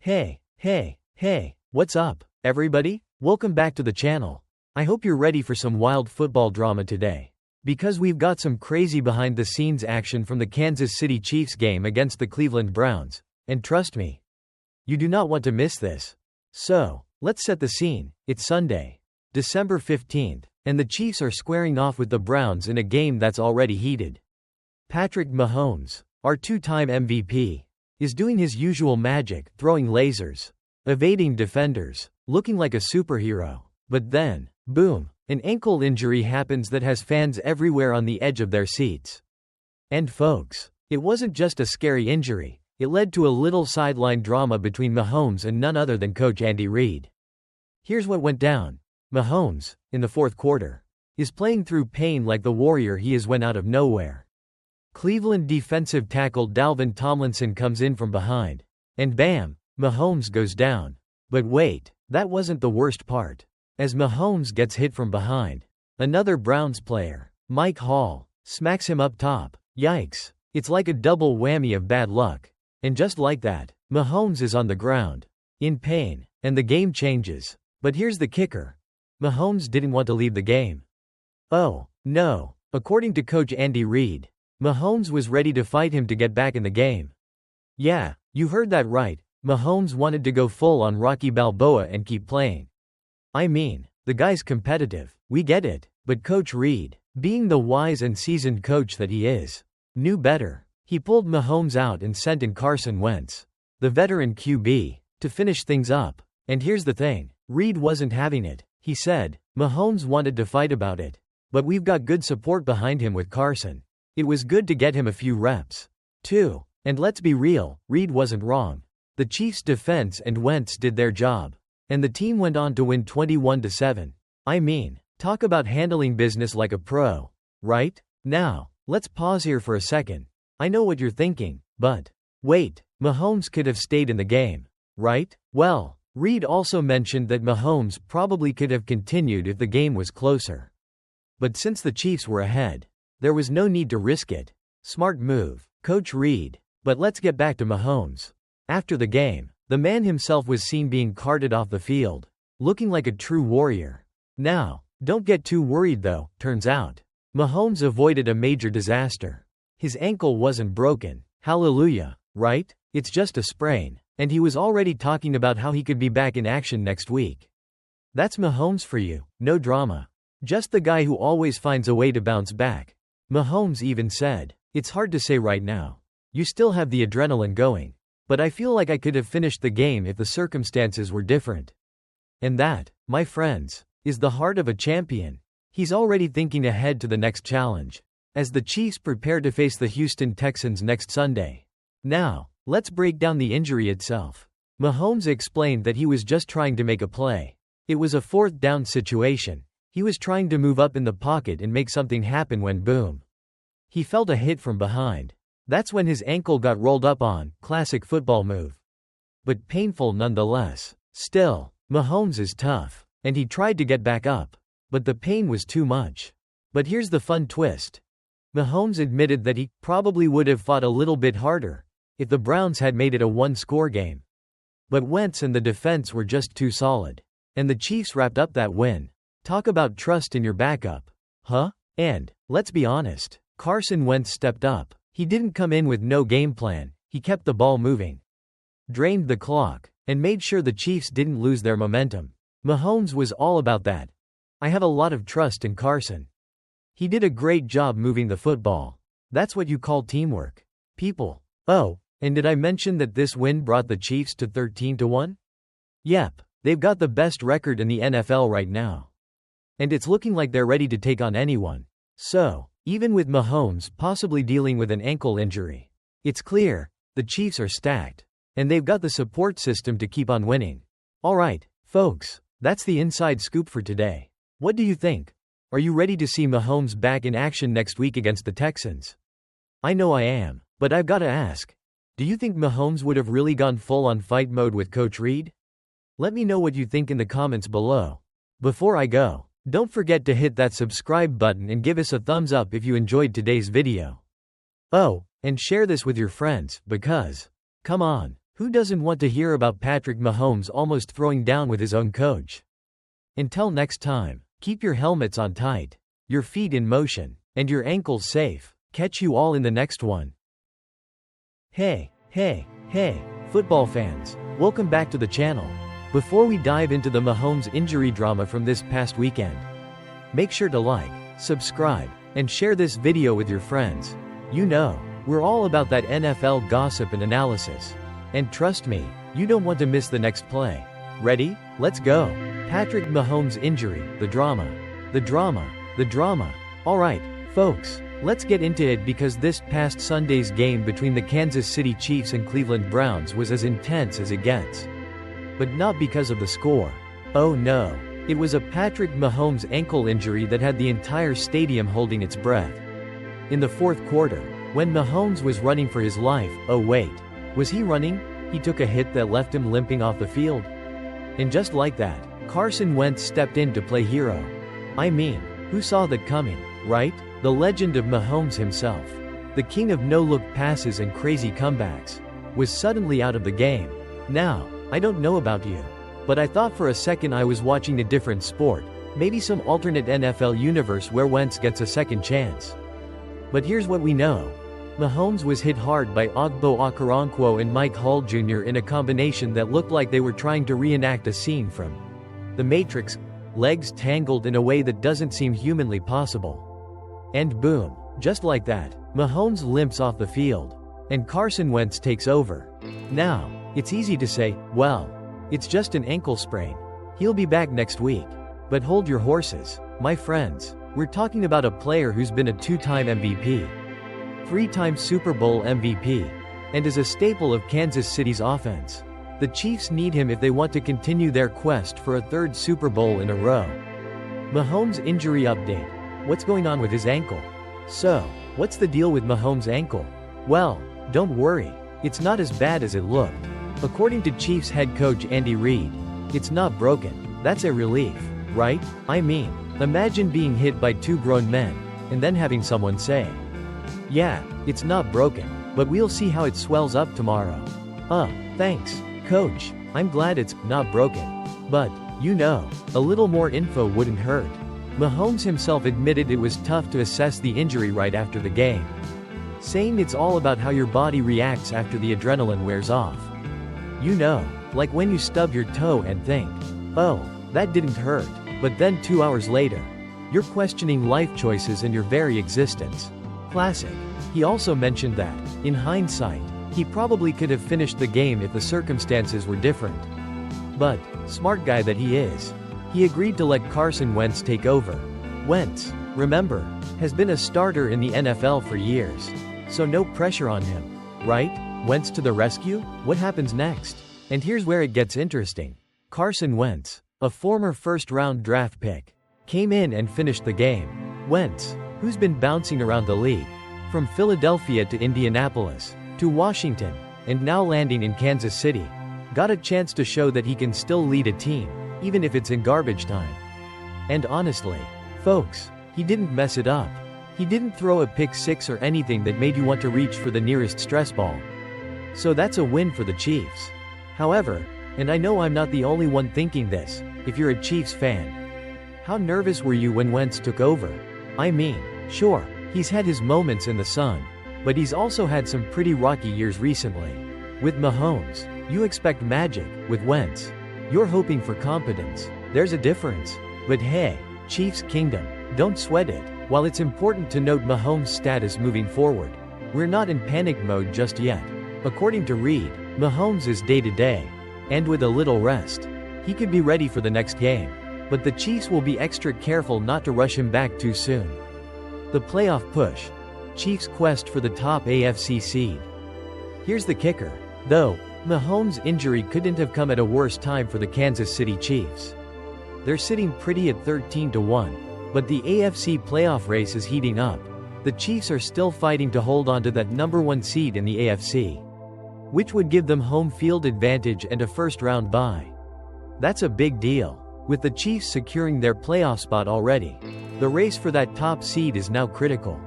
Hey, what's up, everybody? Welcome back to the channel. I hope you're ready for some wild football drama today. Because we've got some crazy behind-the-scenes action from the Kansas City Chiefs game against the Cleveland Browns, and trust me, you do not want to miss this. So, let's set the scene. It's Sunday, December 15th, and the Chiefs are squaring off with the Browns in a game that's already heated. Patrick Mahomes, our two-time MVP, is doing his usual magic, throwing lasers, evading defenders, looking like a superhero. But then, boom, an ankle injury happens that has fans everywhere on the edge of their seats. And folks, it wasn't just a scary injury, it led to a little sideline drama between Mahomes and none other than Coach Andy Reid. Here's what went down. Mahomes, in the fourth quarter, is playing through pain like the warrior he is when out of nowhere. Cleveland defensive tackle Dalvin Tomlinson comes in from behind. And bam, Mahomes goes down. But wait, that wasn't the worst part. As Mahomes gets hit from behind, another Browns player, Mike Hall, smacks him up top. Yikes, it's like a double whammy of bad luck. And just like that, Mahomes is on the ground, in pain, and the game changes. But here's the kicker. Mahomes didn't want to leave the game. Oh, no. According to Coach Andy Reid, Mahomes was ready to fight him to get back in the game. Yeah, you heard that right. Mahomes wanted to go full on Rocky Balboa and keep playing. I mean, the guy's competitive, we get it, but Coach Reid, being the wise and seasoned coach that he is, knew better. He pulled Mahomes out and sent in Carson Wentz, the veteran QB, to finish things up. And here's the thing, Reid wasn't having it. He said, Mahomes wanted to fight about it, but we've got good support behind him with Carson. It was good to get him a few reps, too. And let's be real, Reid wasn't wrong. The Chiefs' defense and Wentz did their job. And the team went on to win 21-7. I mean, talk about handling business like a pro, right? Now, let's pause here for a second. I know what you're thinking, but wait, Mahomes could have stayed in the game, right? Well, Reid also mentioned that Mahomes probably could have continued if the game was closer. But since the Chiefs were ahead, there was no need to risk it. Smart move, Coach Reid. But let's get back to Mahomes. After the game, the man himself was seen being carted off the field, looking like a true warrior. Now, don't get too worried though, turns out Mahomes avoided a major disaster. His ankle wasn't broken. Hallelujah, right? It's just a sprain. And he was already talking about how he could be back in action next week. That's Mahomes for you, no drama. Just the guy who always finds a way to bounce back. Mahomes even said, "It's hard to say right now. You still have the adrenaline going. But I feel like I could have finished the game if the circumstances were different." And that, my friends, is the heart of a champion. He's already thinking ahead to the next challenge, as the Chiefs prepare to face the Houston Texans next Sunday. Now, let's break down the injury itself. Mahomes explained that he was just trying to make a play. It was a fourth down situation. He was trying to move up in the pocket and make something happen when boom, he felt a hit from behind. That's when his ankle got rolled up on, classic football move. But painful nonetheless. Still, Mahomes is tough, and he tried to get back up. But the pain was too much. But here's the fun twist. Mahomes admitted that he probably would have fought a little bit harder if the Browns had made it a one-score game. But Wentz and the defense were just too solid. And the Chiefs wrapped up that win. Talk about trust in your backup. Huh? And, let's be honest, Carson Wentz stepped up. He didn't come in with no game plan, he kept the ball moving, drained the clock, and made sure the Chiefs didn't lose their momentum. Mahomes was all about that. I have a lot of trust in Carson. He did a great job moving the football. That's what you call teamwork, people. Oh, and did I mention that this win brought the Chiefs to 13-1? Yep, they've got the best record in the NFL right now. And it's looking like they're ready to take on anyone. So, even with Mahomes possibly dealing with an ankle injury, it's clear, the Chiefs are stacked. And they've got the support system to keep on winning. Alright, folks, that's the inside scoop for today. What do you think? Are you ready to see Mahomes back in action next week against the Texans? I know I am, but I've got to ask, do you think Mahomes would have really gone full on fight mode with Coach Reid? Let me know what you think in the comments below. Before I go, don't forget to hit that subscribe button and give us a thumbs up if you enjoyed today's video. Oh, and share this with your friends, because, come on, Who doesn't want to hear about Patrick Mahomes almost throwing down with his own coach? Until next time, keep your helmets on tight, your feet in motion, and your ankles safe. Catch you all in the next one. Hey, football fans, welcome back to the channel. Before we dive into the Mahomes injury drama from this past weekend, make sure to like, subscribe, and share this video with your friends. You know, we're all about that NFL gossip and analysis. And trust me, you don't want to miss the next play. Ready? Let's go. Patrick Mahomes injury, the drama. Alright, folks, let's get into it because this past Sunday's game between the Kansas City Chiefs and Cleveland Browns was as intense as it gets. But not because of the score. Oh no. It was a Patrick Mahomes ankle injury that had the entire stadium holding its breath. In the fourth quarter, when Mahomes was running for his life, oh wait, was he running? He took a hit that left him limping off the field. And just like that, Carson Wentz stepped in to play hero. I mean, who saw that coming, right? The legend of Mahomes himself, the king of no-look passes and crazy comebacks, was suddenly out of the game. Now, I don't know about you, but I thought for a second I was watching a different sport, maybe some alternate NFL universe where Wentz gets a second chance. But here's what we know. Mahomes was hit hard by Ogbo Okoronkwo and Mike Hull Jr. in a combination that looked like they were trying to reenact a scene from The Matrix, legs tangled in a way that doesn't seem humanly possible. And boom, just like that, Mahomes limps off the field. And Carson Wentz takes over. Now, it's easy to say, well, it's just an ankle sprain. He'll be back next week. But hold your horses, my friends. We're talking about a player who's been a two-time MVP, three-time Super Bowl MVP, and is a staple of Kansas City's offense. The Chiefs need him if they want to continue their quest for a third Super Bowl in a row. Mahomes injury update. What's going on with his ankle? So, what's the deal with Mahomes' ankle? Well, don't worry, it's not as bad as it looked. According to Chiefs head coach Andy Reid, it's not broken. That's a relief, right? I mean, imagine being hit by two grown men, and then having someone say, yeah, it's not broken, but we'll see how it swells up tomorrow. Thanks, coach, I'm glad it's not broken. But, you know, a little more info wouldn't hurt. Mahomes himself admitted it was tough to assess the injury right after the game, saying it's all about how your body reacts after the adrenaline wears off. You know, like when you stub your toe and think, oh, that didn't hurt, but then 2 hours later, you're questioning life choices and your very existence. Classic. He also mentioned that, in hindsight, he probably could have finished the game if the circumstances were different. But, smart guy that he is, he agreed to let Carson Wentz take over. Wentz, remember, has been a starter in the NFL for years, so no pressure on him, right? Wentz to the rescue? What happens next? And here's where it gets interesting. Carson Wentz, a former first-round draft pick, came in and finished the game. Wentz, who's been bouncing around the league, from Philadelphia to Indianapolis, to Washington, and now landing in Kansas City, got a chance to show that he can still lead a team, even if it's in garbage time. And honestly, folks, he didn't mess it up. He didn't throw a pick six or anything that made you want to reach for the nearest stress ball. So that's a win for the Chiefs. However, and I know I'm not the only one thinking this, if you're a Chiefs fan, how nervous were you when Wentz took over? I mean, sure, he's had his moments in the sun, but he's also had some pretty rocky years recently. With Mahomes, you expect magic. With Wentz, you're hoping for competence. There's a difference. But hey, Chiefs Kingdom, don't sweat it. While it's important to note Mahomes' status moving forward, we're not in panic mode just yet. According to Reid, Mahomes is day-to-day, and with a little rest, he could be ready for the next game. But the Chiefs will be extra careful not to rush him back too soon. The playoff push. Chiefs' quest for the top AFC seed. Here's the kicker, though, Mahomes' injury couldn't have come at a worse time for the Kansas City Chiefs. They're sitting pretty at 13-1, but the AFC playoff race is heating up. The Chiefs are still fighting to hold on to that number 1 seed in the AFC, which would give them home field advantage and a first-round bye. That's a big deal. With the Chiefs securing their playoff spot already, the race for that top seed is now critical.